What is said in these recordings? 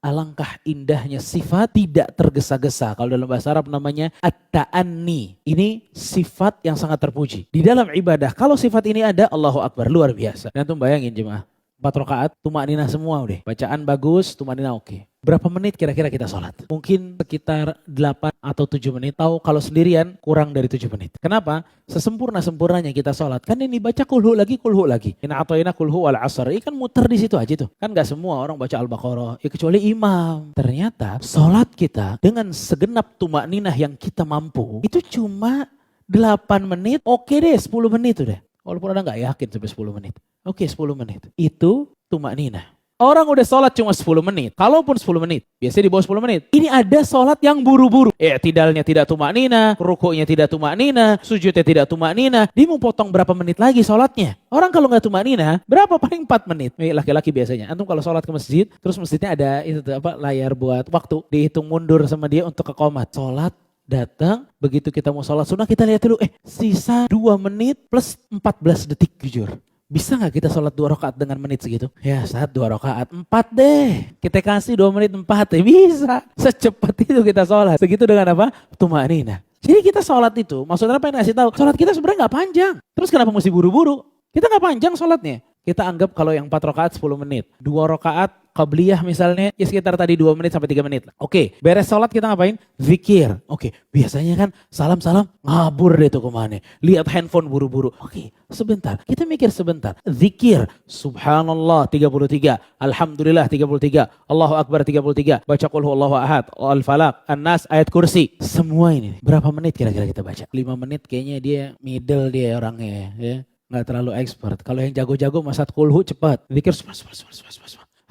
Alangkah indahnya sifat tidak tergesa-gesa. Kalau dalam bahasa Arab namanya at-ta'anni. Ini sifat yang sangat terpuji. Di dalam ibadah, kalau sifat ini ada, Allahu Akbar, luar biasa. Dan tuh bayangin jemaah, 4 rakaat, tumakninah semua udah. Bacaan bagus, tumakninah oke. Berapa menit kira-kira kita sholat? Mungkin sekitar 8 atau 7 menit. Tahu kalau sendirian kurang dari 7 menit. Kenapa? Sesempurna-sempurnanya kita sholat. Kan ini baca kulhu lagi. Inna a'tayna kulhu wal asr. Ini kan muter di situ aja tuh. Kan gak semua orang baca Al-Baqarah. Ya kecuali imam. Ternyata sholat kita dengan segenap tumakninah yang kita mampu. Itu cuma 8 menit. Oke deh 10 menit udah. Walaupun Anda gak yakin sampai 10 menit. Oke 10 menit. Itu tumakninah. Orang udah sholat cuma 10 menit. Kalaupun 10 menit. Biasanya di bawah 10 menit. Ini ada sholat yang buru-buru. Tidalnya tidak tumakninah. Rukuknya tidak tumakninah. Sujudnya tidak tumakninah. Dia mau potong berapa menit lagi sholatnya. Orang kalau gak tumakninah. Berapa? Paling 4 menit. Laki-laki biasanya. Antum kalau sholat ke masjid. Terus masjidnya ada itu layar buat waktu. Dihitung mundur sama dia untuk ke qomat. Sholat. Datang. Begitu kita mau sholat sunnah. Kita lihat dulu. Sisa 2 menit plus 14 detik jujur. Bisa gak kita sholat 2 rakaat dengan menit segitu? Ya saat 2 rakaat 4 deh. Kita kasih 2 menit 4 deh. Bisa. Secepat itu kita sholat. Segitu dengan apa? Tumakninah. Jadi kita sholat itu. Maksudnya apa yang ngasih tahu? Sholat kita sebenarnya gak panjang. Terus kenapa mesti buru-buru? Kita gak panjang sholatnya. Kita anggap kalau yang 4 rakaat 10 menit. 2 rakaat qabliyah misalnya ya sekitar tadi 2 menit sampai 3 menit. Oke, beres sholat kita ngapain? Zikir. Oke, biasanya kan salam-salam ngabur deh tuh kemana. Lihat handphone buru-buru. Oke, sebentar. Kita mikir sebentar. Zikir. Subhanallah 33. Alhamdulillah 33. Allahu Akbar 33. Baca qul huwallahu ahad. Al-falaq. An-nas. Ayat kursi. Semua ini. Berapa menit kira-kira kita baca? 5 menit kayaknya dia middle dia orangnya ya. Nggak terlalu expert. Kalau yang jago-jago masat kulhu cepat. Zikir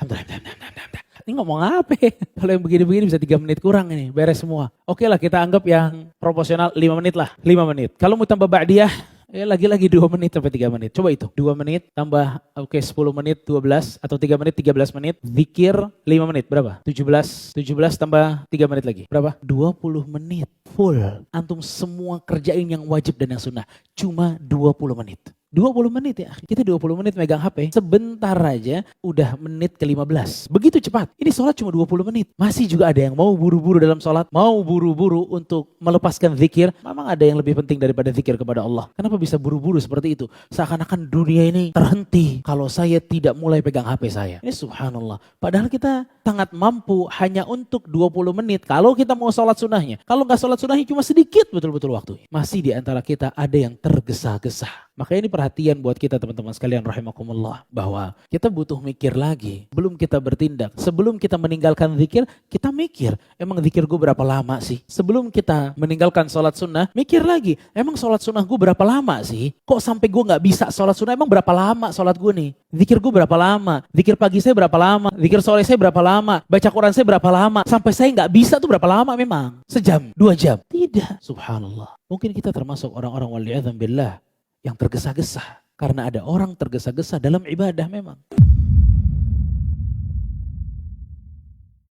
Alhamdulillah. Ini ngomong apa? Kalau yang begini-begini bisa 3 menit kurang ini. Beres semua. Oke lah kita anggap yang proporsional 5 menit lah. 5 menit. Kalau mau tambah ba'diyah, lagi-lagi 2 menit sampai 3 menit. Coba itu. 2 menit tambah 10 menit 12 atau 3 menit 13 menit. Zikir 5 menit. Berapa? 17 tambah 3 menit lagi. Berapa? 20 menit. Full. Antum semua kerjain yang wajib dan yang sunnah. Cuma 20 menit. 20 menit ya. Kita 20 menit megang HP. Sebentar aja udah menit ke-15. Begitu cepat. Ini sholat cuma 20 menit. Masih juga ada yang mau buru-buru dalam sholat. Mau buru-buru untuk melepaskan zikir. Memang ada yang lebih penting daripada zikir kepada Allah. Kenapa bisa buru-buru seperti itu? Seakan-akan dunia ini terhenti kalau saya tidak mulai pegang HP saya. Ini subhanallah. Padahal kita sangat mampu hanya untuk 20 menit. Kalau kita mau sholat sunnahnya. Kalau nggak sholat sunnahnya cuma sedikit betul-betul waktu. Masih di antara kita ada yang tergesa-gesa. Makanya ini perhatian buat kita teman-teman sekalian rahimakumullah. Bahwa kita butuh mikir lagi. Sebelum kita bertindak. Sebelum kita meninggalkan zikir. Kita mikir. Emang zikir gue berapa lama sih? Sebelum kita meninggalkan sholat sunnah. Mikir lagi. Emang sholat sunnah gue berapa lama sih? Kok sampai gue gak bisa sholat sunnah? Emang berapa lama sholat gue nih? Zikir gue berapa lama? Zikir pagi saya berapa lama? Zikir sore saya berapa lama? Baca Quran saya berapa lama? Sampai saya gak bisa tuh berapa lama memang? Sejam? 2 jam? Tidak. Subhanallah. Mungkin kita termasuk orang-orang waliyadhan billah yang tergesa-gesa. Karena ada orang tergesa-gesa dalam ibadah memang.